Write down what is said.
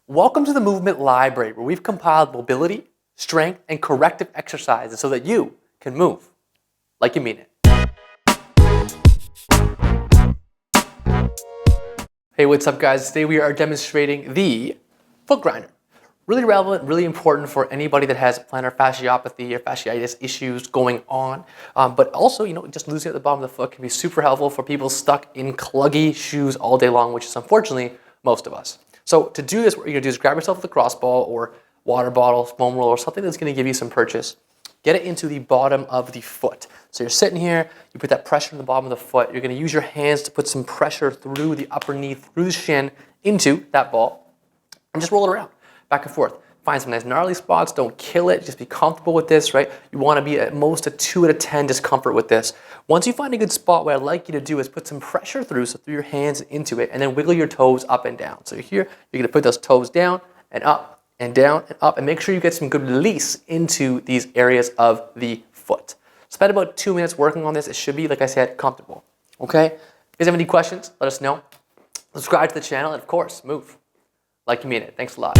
Welcome to the Movement Library, where we've compiled mobility, strength, and corrective exercises so that you can move like you mean it. Hey, what's up guys? Today we are demonstrating the foot grinder. Really relevant, really important for anybody that has plantar fasciopathy or fasciitis issues going on. But also, just losing at the bottom of the foot can be super helpful for people stuck in cluggy shoes all day long, which is unfortunately most of us. So to do this, what you're gonna do is grab yourself a lacrosse ball or water bottle, foam roller, or something that's gonna give you some purchase. Get it into the bottom of the foot. So you're sitting here, you put that pressure in the bottom of the foot. You're gonna use your hands to put some pressure through the upper knee, through the shin, into that ball, and just roll it around, back and forth. Find some nice gnarly spots, don't kill it, just be comfortable with this, right? You wanna be at most a 2 out of 10 discomfort with this. Once you find a good spot, what I'd like you to do is put some pressure through, so through your hands into it, and then wiggle your toes up and down. So here, you're gonna put those toes down and up and down and up, and make sure you get some good release into these areas of the foot. Spend about 2 minutes working on this. It should be, like I said, comfortable, okay? If you guys have any questions, let us know. Subscribe to the channel, and of course, move like you mean it. Thanks a lot.